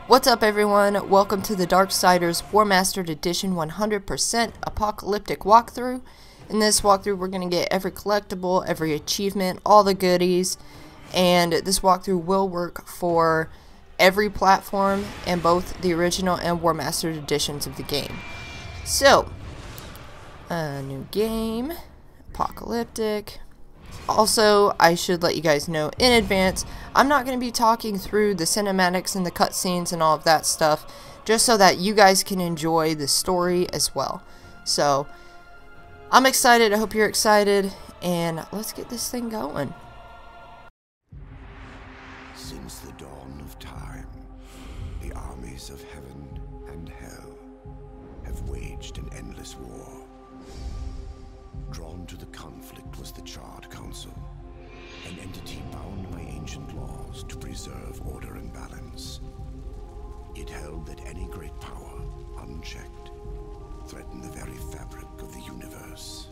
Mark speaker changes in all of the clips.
Speaker 1: What's up everyone, welcome to the Darksiders Warmastered Edition 100% Apocalyptic walkthrough. In this walkthrough we're going to get every collectible, every achievement, all the goodies, and this walkthrough will work for every platform and both the original and Warmastered editions of the game. So, a new game, Apocalyptic. Also, I should let you guys know in advance, I'm not going to be talking through the cinematics and the cutscenes and all of that stuff, just so that you guys can enjoy the story as well. So, I'm excited, I hope you're excited, and let's get this thing going.
Speaker 2: Since the dawn of time, the armies of heaven and hell have waged an endless war. Drawn to the conflict was the Charred Council, an entity bound by ancient laws to preserve order and balance. It held that any great power, unchecked, threatened the very fabric of the universe.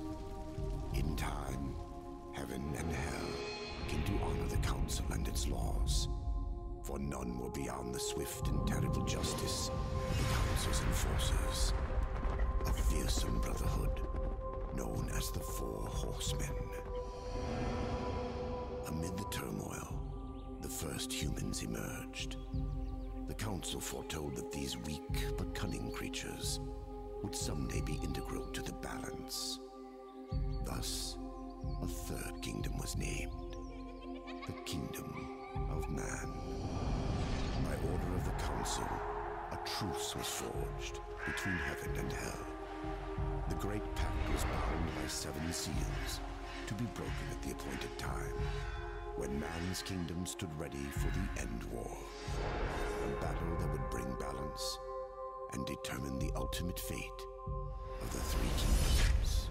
Speaker 2: In time, heaven and hell came to honor the Council and its laws, for none were beyond the swift and terrible justice of the Council's enforcers. A fearsome brotherhood known as the Four Horsemen. Amid the turmoil, the first humans emerged. The Council foretold that these weak but cunning creatures would someday be integral to the balance. Thus, a third kingdom was named, the Kingdom of Man. By order of the Council, a truce was forged between heaven and hell. The Great Pact was bound by 7 seals, to be broken at the appointed time, when man's kingdom stood ready for the end war. A battle that would bring balance and determine the ultimate fate of the 3 kingdoms.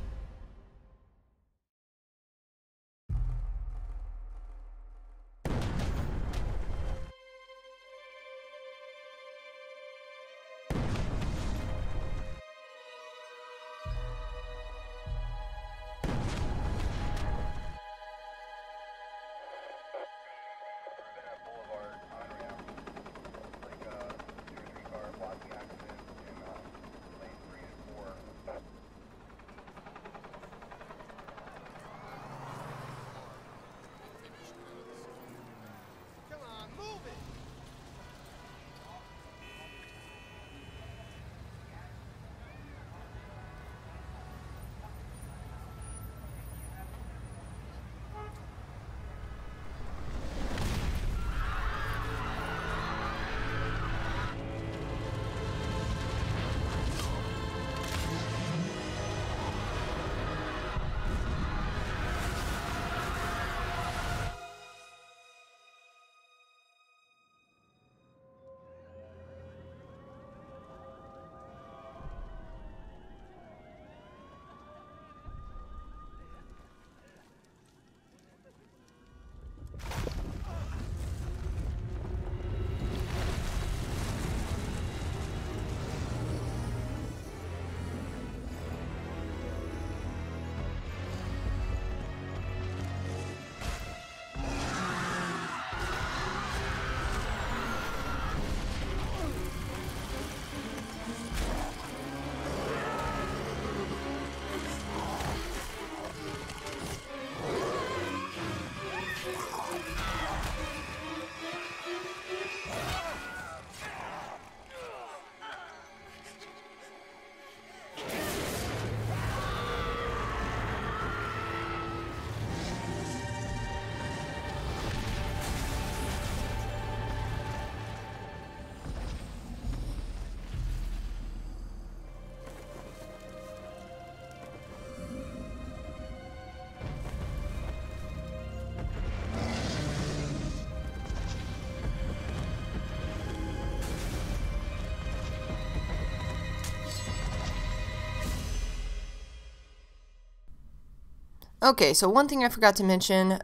Speaker 1: Okay, so one thing I forgot to mention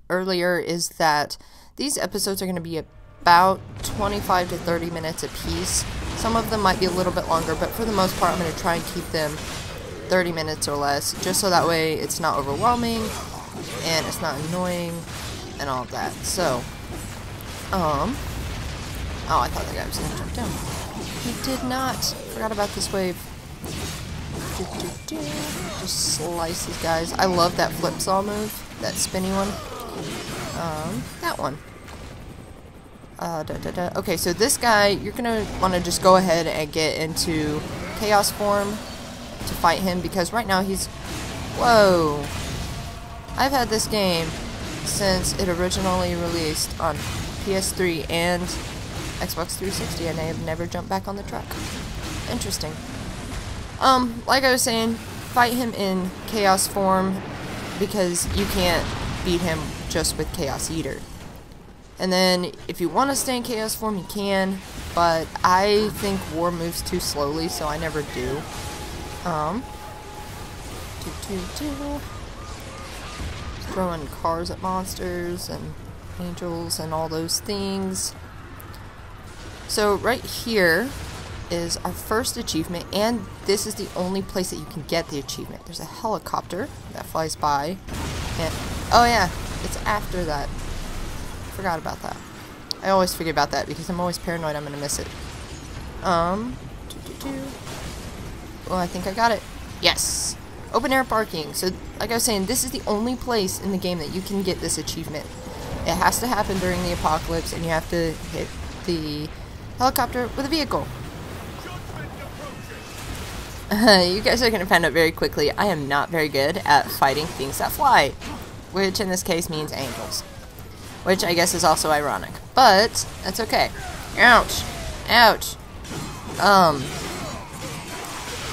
Speaker 1: earlier is that these episodes are going to be about 25 to 30 minutes a piece. Some of them might be a little bit longer, but for the most part I'm going to try and keep them 30 minutes or less, just so that way it's not overwhelming and it's not annoying and all of that. So, Oh, I thought that guy was gonna jump down. He did not. Forgot about this wave. Just slice these guys. I love that flip saw move. That spinny one. That one. Okay, so this guy, you're gonna want to just go ahead and get into chaos form to fight him, because right now he's... Whoa! I've had this game since it originally released on PS3 and Xbox 360, and I have never jumped back on the truck. Interesting. Like I was saying, fight him in chaos form, because you can't beat him just with Chaos Eater. And then, if you want to stay in chaos form, you can, but I think war moves too slowly, so I never do. Throwing cars at monsters and angels and all those things. So right here is our first achievement, and this is the only place that you can get the achievement. There's a helicopter that flies by, and oh yeah, it's after that. Forgot about that. I always forget about that because I'm always paranoid I'm gonna miss it. Well, I think I got it. Yes! Open air parking. So, like I was saying, this is the only place in the game that you can get this achievement. It has to happen during the apocalypse, and you have to hit the helicopter with a vehicle. You guys are gonna find out very quickly, I am not very good at fighting things that fly, which in this case means angels. Which I guess is also ironic, but that's okay. Ouch! Ouch!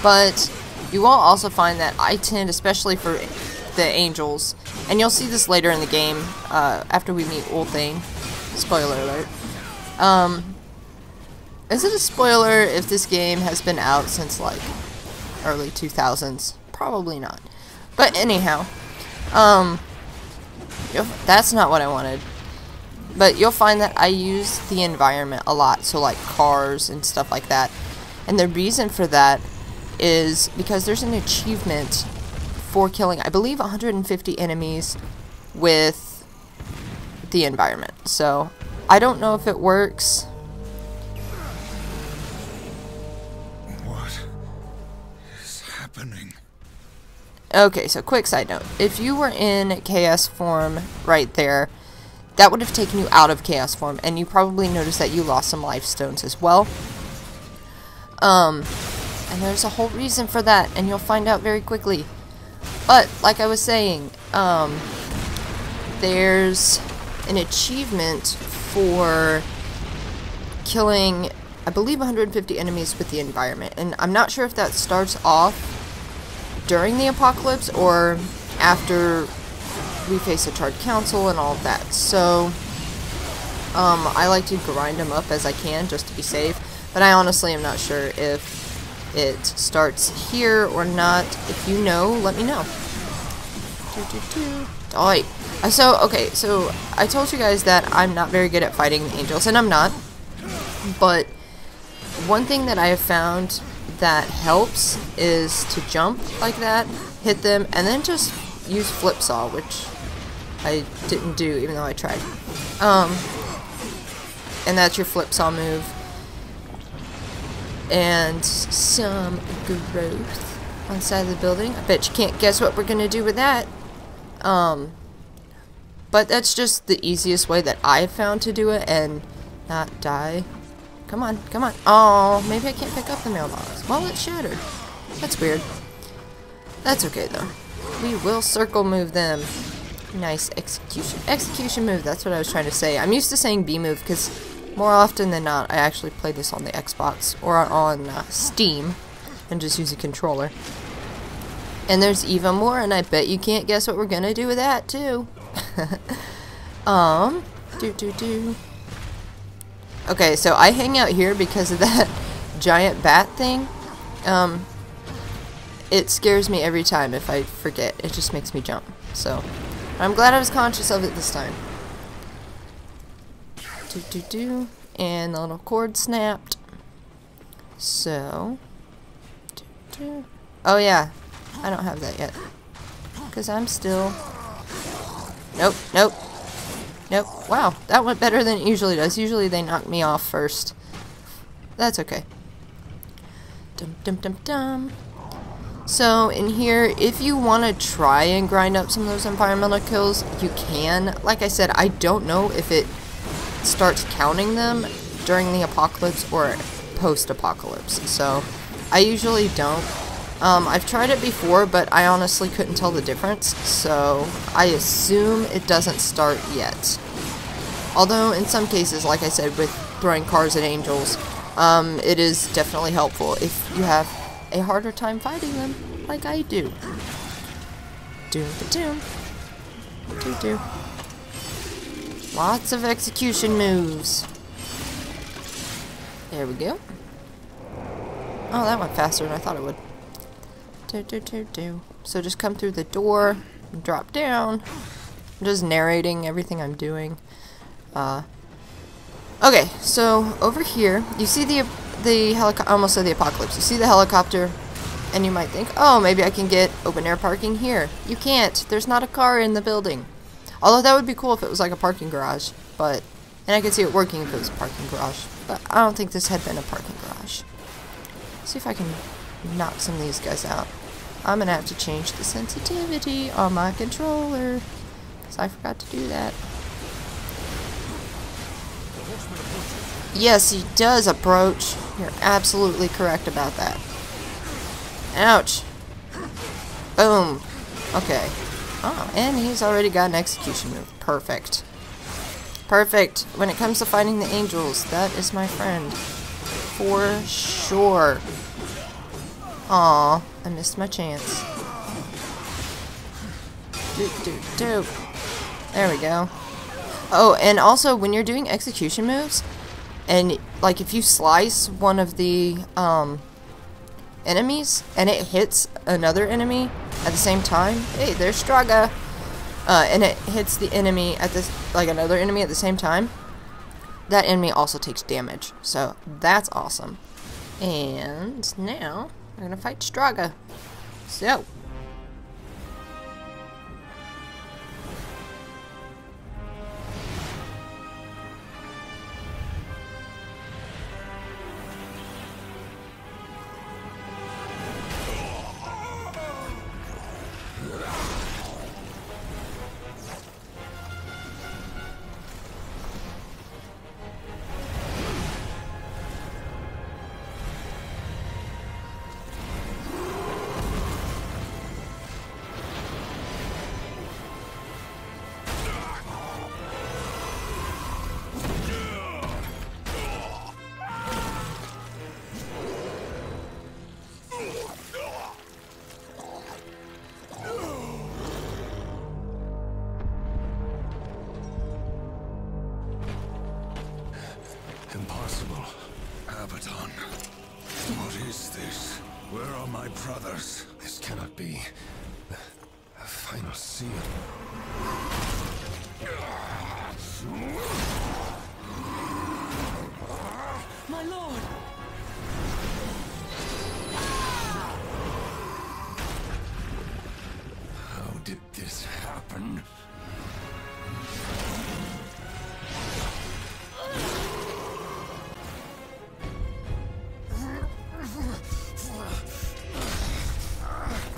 Speaker 1: But you will also find that I tend, especially for the angels, and you'll see this later in the game, after we meet Ulthane. Spoiler alert. Is it a spoiler if this game has been out since, like, early 2000s? Probably not. But anyhow, that's not what I wanted. But you'll find that I use the environment a lot, so like cars and stuff like that. And the reason for that is because there's an achievement for killing, I believe, 150 enemies with the environment. So, I don't know if it works.
Speaker 2: What is happening?
Speaker 1: Okay, so quick side note. If you were in chaos form right there, that would have taken you out of chaos form, and you probably noticed that you lost some life stones as well. And there's a whole reason for that, and you'll find out very quickly. But, like I was saying, there's an achievement for killing, I believe, 150 enemies with the environment. And I'm not sure if that starts off during the apocalypse or after we face a charred council and all of that. So, I like to grind them up as I can just to be safe. But I honestly am not sure if it starts here or not. If you know, let me know. Oh, so I told you guys that I'm not very good at fighting the angels, and I'm not. But one thing that I have found that helps is to jump like that, hit them, and then just use flip saw, which I didn't do even though I tried. And that's your flip saw move. And some growth on the side of the building. I bet you can't guess what we're gonna do with that. But that's just the easiest way that I've found to do it and not die. Come on, come on. Oh, maybe I can't pick up the mailbox. Well, it's shattered. That's weird. That's okay though. We will circle move them. Nice execution. Execution move, that's what I was trying to say. I'm used to saying B move because more often than not I actually play this on the Xbox or on Steam and just use a controller. And there's even more, and I bet you can't guess what we're gonna do with that too. Okay, so I hang out here because of that giant bat thing. It scares me every time if I forget. It just makes me jump. So, I'm glad I was conscious of it this time. And the little cord snapped. So, oh yeah, I don't have that yet. Because I'm still... Nope, nope. Nope. Wow, that went better than it usually does. Usually they knock me off first. That's okay. Dum dum dum dum. So in here, if you want to try and grind up some of those environmental kills, you can. Like I said, I don't know if it starts counting them during the apocalypse or post-apocalypse. So I usually don't. I've tried it before, but I honestly couldn't tell the difference, so I assume it doesn't start yet. Although, in some cases, like I said, with throwing cars at angels, it is definitely helpful if you have a harder time fighting them, like I do. Doom-ba-doom. Do-do. Lots of execution moves. There we go. Oh, that went faster than I thought it would. Do. So just come through the door and drop down. I'm just narrating everything I'm doing. Okay, so over here, you see the helicopter. I almost said the apocalypse. You see the helicopter, and you might think, oh, maybe I can get open air parking here. You can't. There's not a car in the building. Although that would be cool if it was like a parking garage, and I could see it working if it was a parking garage. But I don't think this had been a parking garage. See if I can knock some of these guys out. I'm gonna have to change the sensitivity on my controller, because I forgot to do that. Yes, he does approach. You're absolutely correct about that. Ouch. Boom. Okay. Oh, and he's already got an execution move. Perfect. Perfect. When it comes to fighting the angels, that is my friend. For sure. Aw, I missed my chance. Do. There we go. Oh, and also, when you're doing execution moves, and, like, if you slice one of the, enemies, and it hits another enemy at the same time, hey, there's Straga, and it hits the enemy at this, like, another enemy at the same time, that enemy also takes damage. So, that's awesome. And now, we're gonna fight Straga. So.
Speaker 2: Impossible. Abaddon. What is this? Where are my brothers? This cannot be. The final seal.
Speaker 3: My lord!
Speaker 2: How did this happen?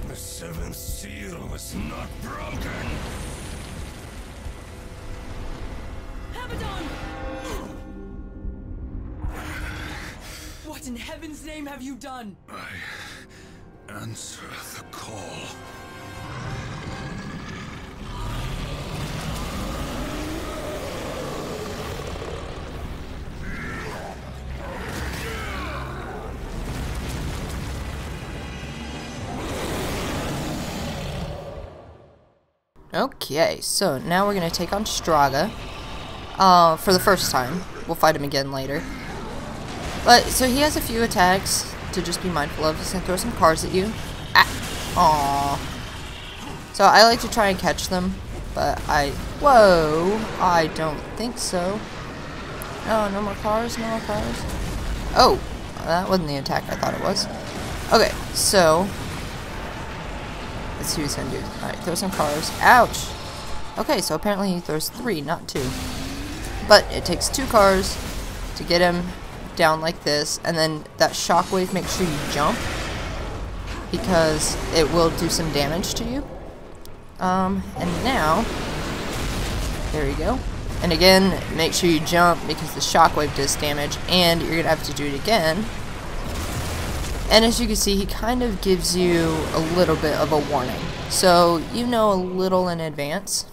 Speaker 2: The seventh seal was not broken.
Speaker 3: Abaddon! What in heaven's name have you done?
Speaker 2: I answer the call.
Speaker 1: Okay, so now we're gonna take on Straga. For the first time. We'll fight him again later. But, so he has a few attacks to just be mindful of. He's gonna throw some cars at you. Ah! Aww. So I like to try and catch them, but whoa! I don't think so. Oh, no more cars, no more cars. Oh! That wasn't the attack I thought it was. Okay, so let's see what he's gonna do. Alright, throw some cars. Ouch! Okay, so apparently there's 3, not 2. But it takes 2 cars to get him down like this, and then that shockwave, make sure you jump, because it will do some damage to you. And now, there you go. And again, make sure you jump, because the shockwave does damage, and you're gonna have to do it again. And as you can see, he kind of gives you a little bit of a warning, so you know a little in advance.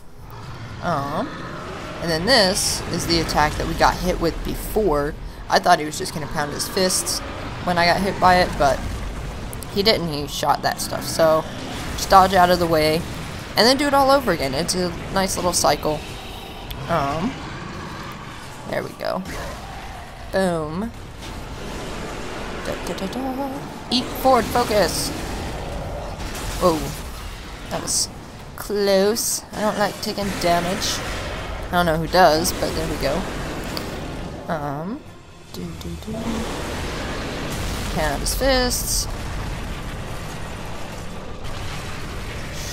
Speaker 1: And then this is the attack that we got hit with before. I thought he was just gonna pound his fists when I got hit by it, but he didn't. He shot that stuff. So just dodge out of the way, and then do it all over again. It's a nice little cycle. There we go. Boom. Eat forward focus. Whoa, that was close. I don't like taking damage. I don't know who does, but there we go. Can out his fists.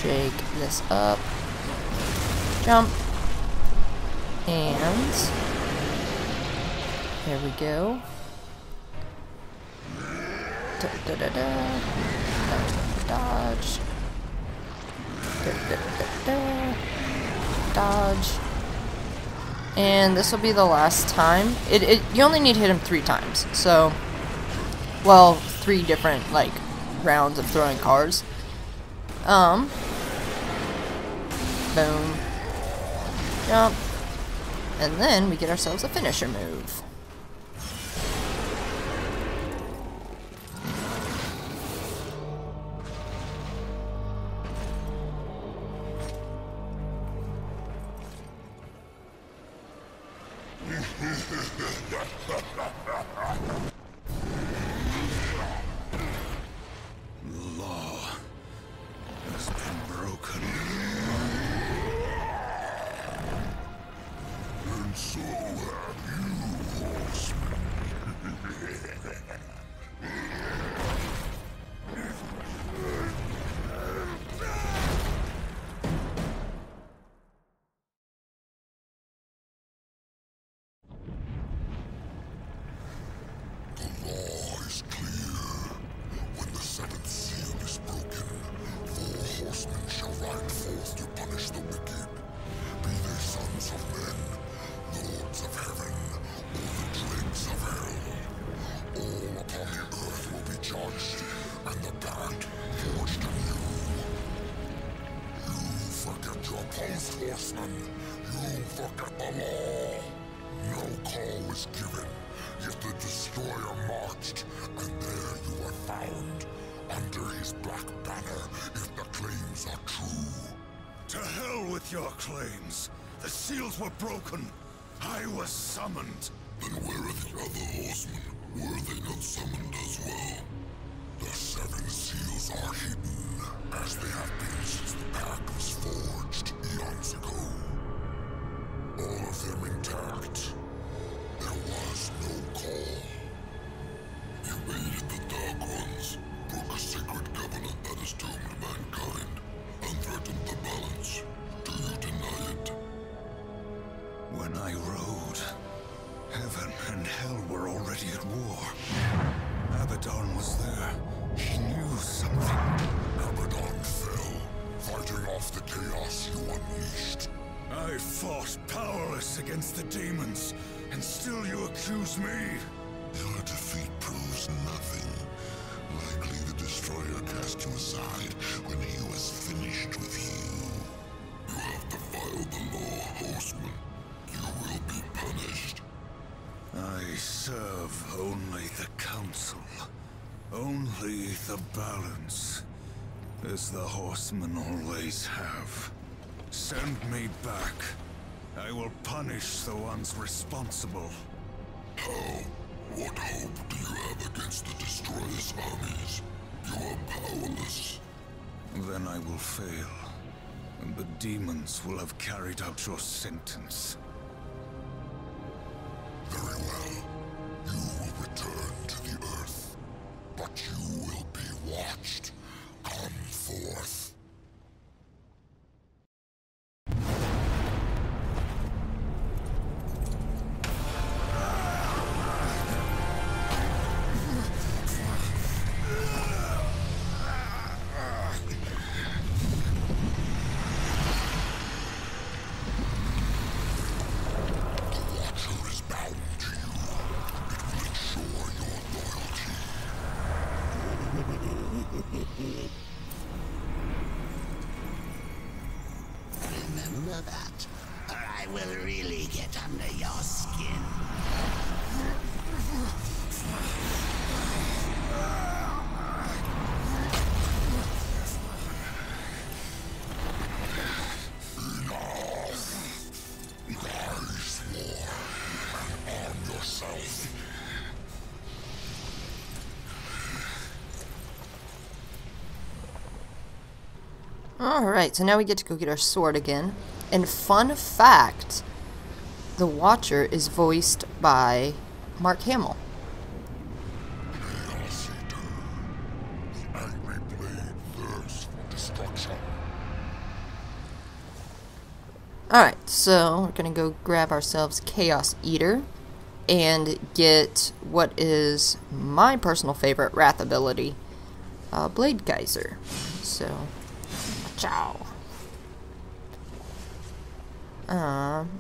Speaker 1: Shake this up. Jump. And there we go. Dodge. Dodge. And this will be the last time. You only need to hit him 3 times. So, well, 3 different, like, rounds of throwing cars. Boom. Jump. And then we get ourselves a finisher move.
Speaker 2: The law has been broken. And so have you, horseman. The law is clear. When the 7th seal is broken, 4 horsemen shall ride forth to punish the wicked. Be they sons of men, lords of heaven, or the dregs of hell. All upon the earth will be judged, and the bad forged anew. You forget your post, horseman. You forget the law. No call was given, yet the destroyer marched, and there you were found, under his black banner, if the claims are true. To hell with your claims. The seals were broken. I was summoned. Then where are the other horsemen? Were they not summoned as well? The 7 seals are hidden, as they have been since the pact was forged eons ago. All of them intact. There was no call. You aided the Dark Ones, broke a sacred covenant that has doomed mankind, and threatened the balance. Do you deny it? When I rode, heaven and hell were already at war. Abaddon was there. He knew something. Abaddon fell, fighting off the chaos you unleashed. I fought powerless against the demons, and still you accuse me? Your defeat proves nothing. Likely the Destroyer cast you aside when he was finished with you. You have defiled the law, horseman. You will be punished. I serve only the Council. Only the balance. As the horsemen always have. Send me back. I will punish the ones responsible. How? What hope do you have against the Destroyer's armies? You are powerless. Then I will fail, and the demons will have carried out your sentence. Very well. You will return to the Earth, but you will be watched. Come forth. I will really get under your skin.
Speaker 1: Alright, so now we get to go get our sword again. And fun fact, the Watcher is voiced by Mark Hamill. Alright, so we're gonna go grab ourselves Chaos Eater and get what is my personal favorite Wrath ability, Blade Geyser. So, ciao.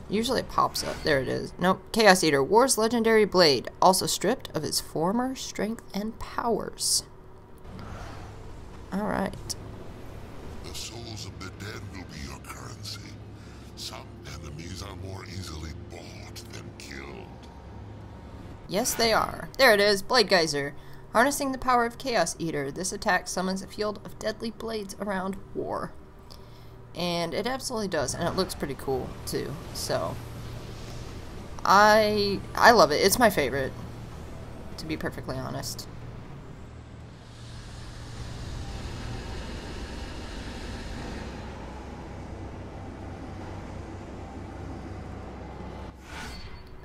Speaker 1: Usually it pops up. There it is. Nope. Chaos Eater, War's legendary blade, also stripped of its former strength and powers. Alright.
Speaker 4: The souls of the dead will be your currency. Some enemies are more easily bought than killed.
Speaker 1: Yes, they are. There it is. Blade Geyser. Harnessing the power of Chaos Eater, this attack summons a field of deadly blades around War. And it absolutely does, and it looks pretty cool too. So I love it. It's my favorite, to be perfectly honest.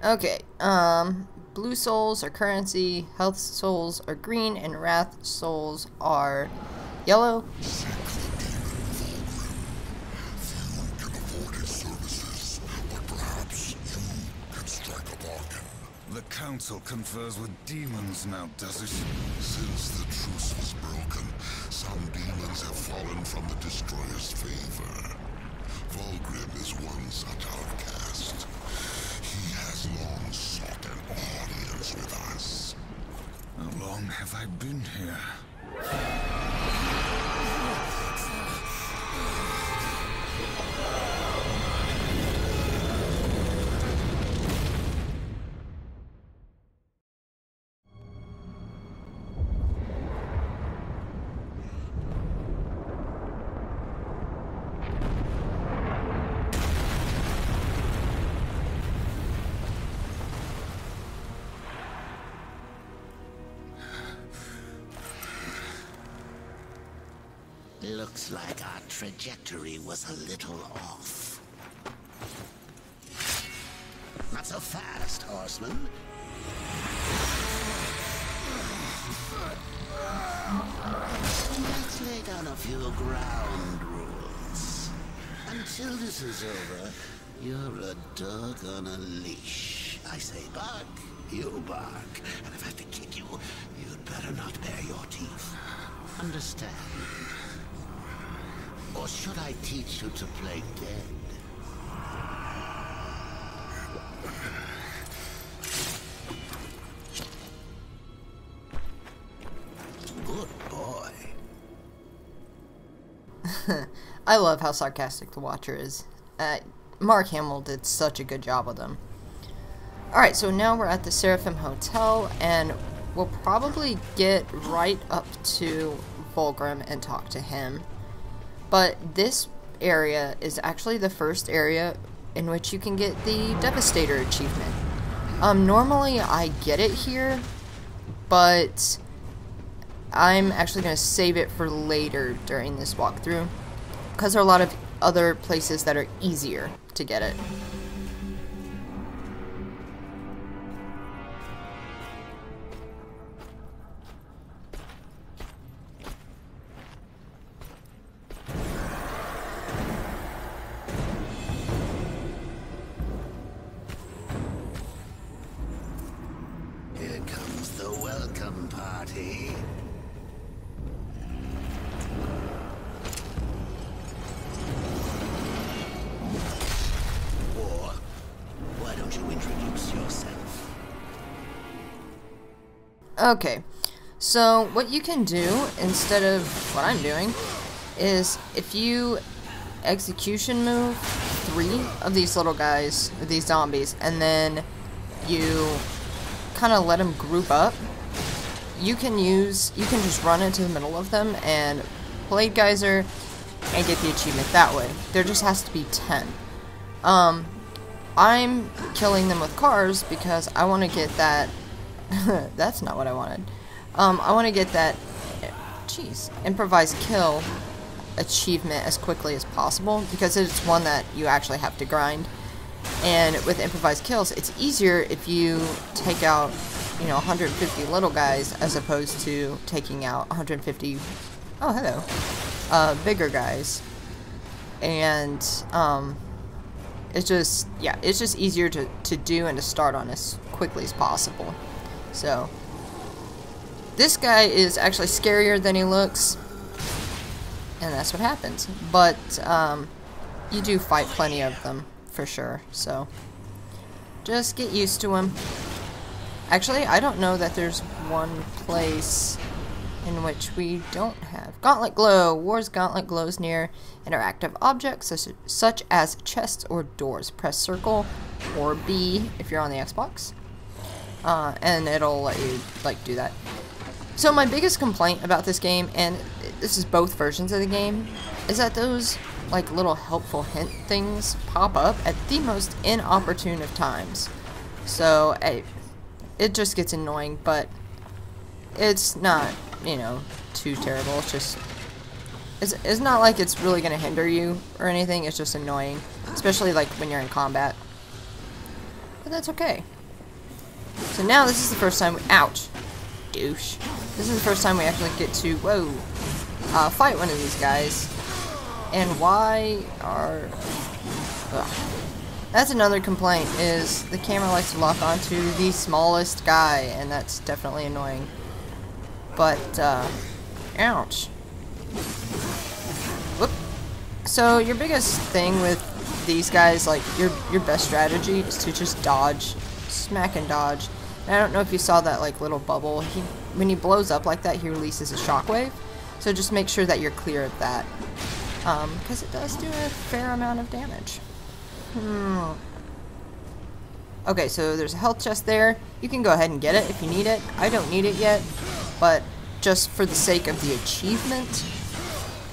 Speaker 1: Okay, blue souls are currency, health souls are green, and wrath souls are yellow.
Speaker 4: The Council confers with demons now, does it? Since the truce was broken, some demons have fallen from the Destroyer's favor. Vulgrim is one such outcast. He has long sought an audience with us. How long have I been here?
Speaker 2: Looks like our trajectory was a little off. Not so fast, horseman. Let's lay down a few ground rules. Until this is over, you're a dog on a leash. I say bark, you bark. And if I have to kick you, you'd better not bare your teeth. Understand? Or should I teach you to play dead? Good boy.
Speaker 1: I love how sarcastic the Watcher is. Mark Hamill did such a good job with him. Alright, so now we're at the Seraphim Hotel, and we'll probably get right up to Vulgrim and talk to him. But this area is actually the first area in which you can get the Devastator achievement. Normally I get it here, but I'm actually going to save it for later during this walkthrough, because there are a lot of other places that are easier to get it. Okay, so what you can do instead of what I'm doing is if you execution move 3 of these little guys, these zombies, and then you kind of let them group up, you can just run into the middle of them and Blade Geyser and get the achievement that way. There just has to be 10. I'm killing them with cars because I want to get that. That's not what I wanted. I want to get that, improvised kill achievement as quickly as possible because it's one that you actually have to grind. And with improvised kills, it's easier if you take out, 150 little guys as opposed to taking out 150. Oh, hello. Bigger guys. And it's just easier to do and to start on as quickly as possible. So this guy is actually scarier than he looks, and that's what happens. But you do fight plenty of them for sure, so just get used to him. Actually, I don't know that there's one place in which we don't have Gauntlet Glow. War's Gauntlet glows near interactive objects such as chests or doors. Press circle or B if you're on the Xbox, and it'll let you do that. So my biggest complaint about this game, and this is both versions of the game, is that those little helpful hint things pop up at the most inopportune of times. So it just gets annoying, but it's not, too terrible. It's just, it's not like it's really going to hinder you or anything. It's just annoying, especially when you're in combat. But that's okay. So now this is the first time ouch, douche. This is the first time we actually get to, fight one of these guys. And why are... Ugh. That's another complaint, is the camera likes to lock onto the smallest guy, and that's definitely annoying. But, ouch. Whoop. So your biggest thing with these guys, your best strategy is to just dodge, smack and dodge. And I don't know if you saw that little bubble. When he blows up like that, he releases a shockwave. So just make sure that you're clear of that, because it does do a fair amount of damage. Okay, so there's a health chest there. You can go ahead and get it if you need it. I don't need it yet, but just for the sake of the achievement,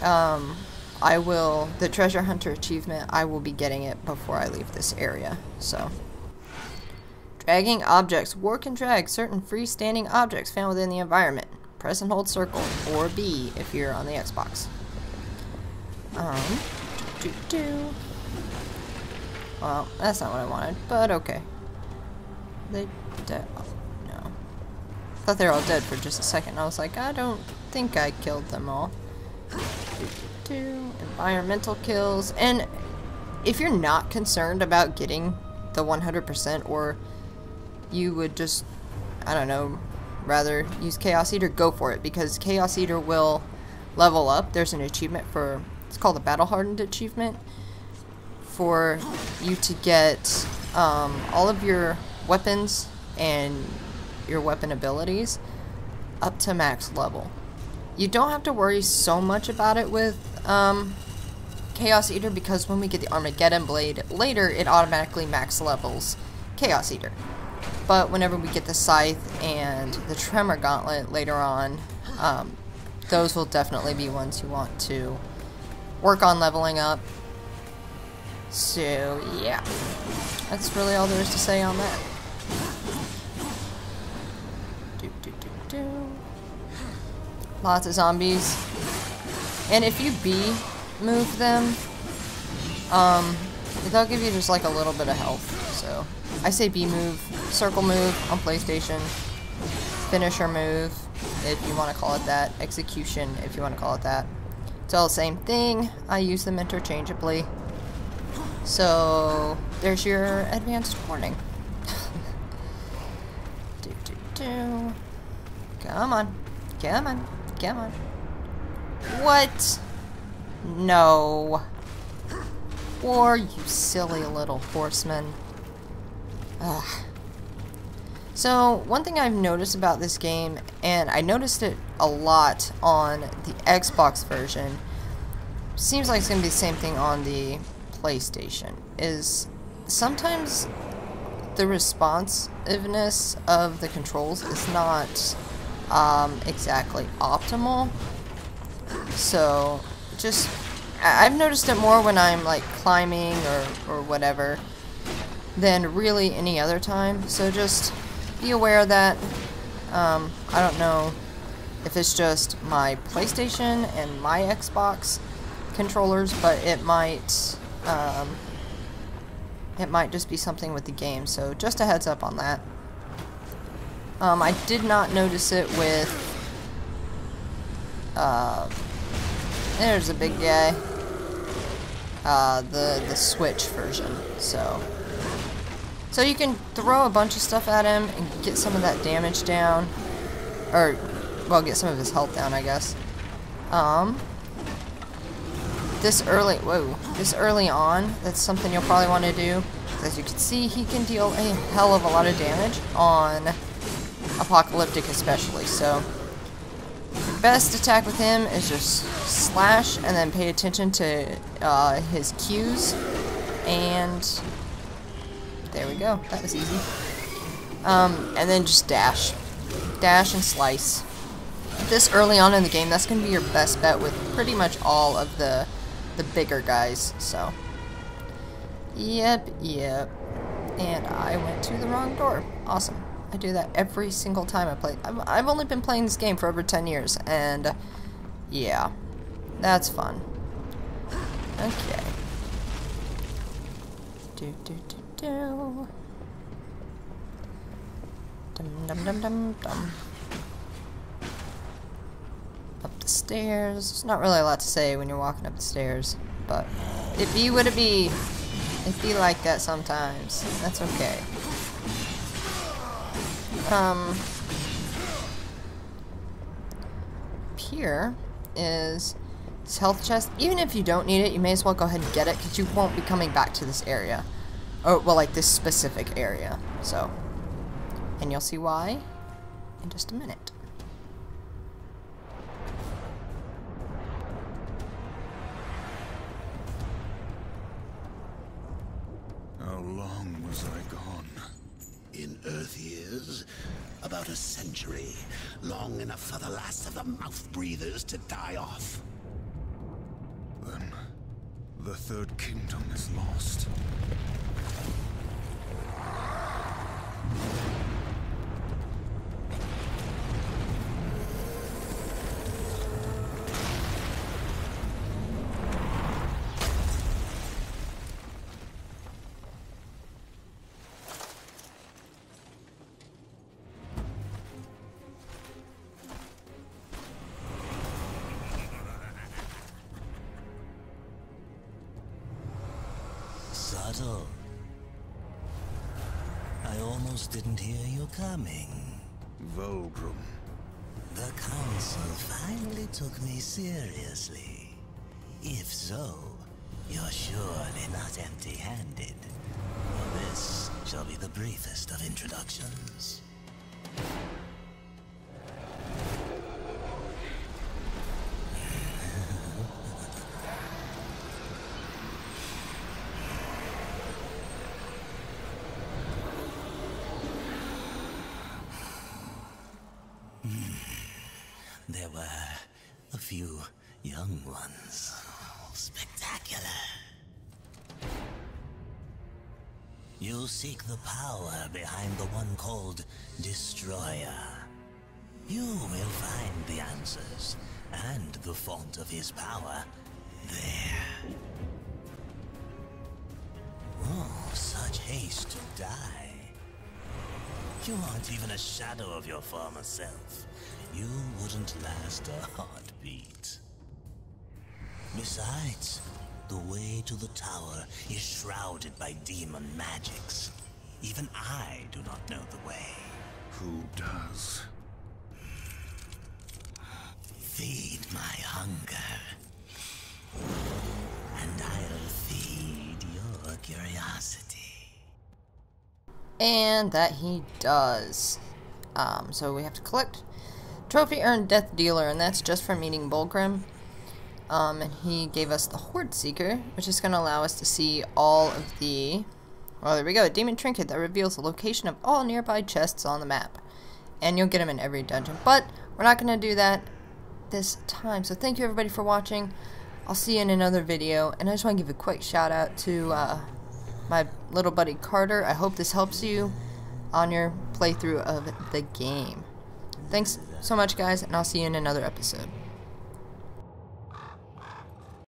Speaker 1: I will, the treasure hunter achievement, I will be getting it before I leave this area. So, dragging objects. War can drag certain freestanding objects found within the environment. Press and hold circle or B if you're on the Xbox. Well, that's not what I wanted, but okay. They dead? Oh, no. I thought they were all dead for just a second. I was like, I don't think I killed them all. Environmental kills. And if you're not concerned about getting the 100%, or you would just, I don't know, rather use Chaos Eater, go for it, because Chaos Eater will level up. There's an achievement for, it's called the Battle Hardened achievement, for you to get all of your weapons and your weapon abilities up to max level. You don't have to worry so much about it with Chaos Eater, because when we get the Armageddon Blade later, it automatically max levels Chaos Eater. But whenever we get the Scythe and the Tremor Gauntlet later on, those will definitely be ones you want to work on leveling up. So, yeah. That's really all there is to say on that. Lots of zombies. And if you B move them, they'll give you just a little bit of health. So, I say B move, circle move on PlayStation, finisher move, if you want to call it that, execution, if you want to call it that. It's all the same thing. I use them interchangeably. So, there's your advanced warning. Come on. Come on. Come on. What? No. War, you silly little horseman. Ugh. So, one thing I've noticed about this game, and I noticed it a lot on the Xbox version, seems like it's going to be the same thing on the PlayStation is sometimes the responsiveness of the controls is not exactly optimal. So just, I've noticed it more when I'm like climbing or whatever than really any other time. So just be aware of that. I don't know if it's just my PlayStation and my Xbox controllers, but it might just be something with the game. So just a heads up on that. I did not notice it with there's a big guy, the Switch version. So you can throw a bunch of stuff at him and get some of that damage down, or well, get some of his health down, I guess. This early on, that's something you'll probably want to do. As you can see, he can deal a hell of a lot of damage on Apocalyptic especially. So the best attack with him is just slash and then pay attention to his cues, and there we go. That was easy. And then just dash and slice. This early on in the game, that's going to be your best bet with pretty much all of the bigger guys. So yep. And I went to the wrong door. Awesome. I do that every single time I play. I've only been playing this game for over 10 years, and yeah, that's fun. Okay. Dum. Up the stairs. There's not really a lot to say when you're walking up the stairs, but it be what it be. It be like that sometimes. That's okay. Here is this health chest. Even if you don't need it, you may as well go ahead and get it, because you won't be coming back to this area. Or, well, like this specific area. So, and you'll see why in just a minute.
Speaker 4: How long was I gone?
Speaker 2: In Earth years, about a century. Long enough for the last of the mouth breathers to die off.
Speaker 4: Then, the Third Kingdom is lost.
Speaker 5: Subtle. I almost didn't hear you coming.
Speaker 4: Vulgrim.
Speaker 5: The Council finally took me seriously. If so, you're surely not empty-handed. This shall be the briefest of introductions. There were a few young ones. Spectacular. You seek the power behind the one called Destroyer. You will find the answers and the font of his power there. Oh, such haste to die. You aren't even a shadow of your former self. You wouldn't last a heartbeat. Besides, the way to the tower is shrouded by demon magics. Even I do not know the way.
Speaker 4: Who does?
Speaker 5: Feed my hunger, and I'll feed your curiosity.
Speaker 1: And that he does. So we have to collect Trophy earned Death Dealer, and that's just for meeting Bulgrim. And he gave us the Horde Seeker, which is going to allow us to see all of the... Well, there we go. A Demon Trinket that reveals the location of all nearby chests on the map. And you'll get them in every dungeon. But we're not going to do that this time. So thank you everybody for watching. I'll see you in another video. And I just want to give a quick shout out to my little buddy Carter. I hope this helps you on your playthrough of the game. Thanks so much, guys, and I'll see you in another episode.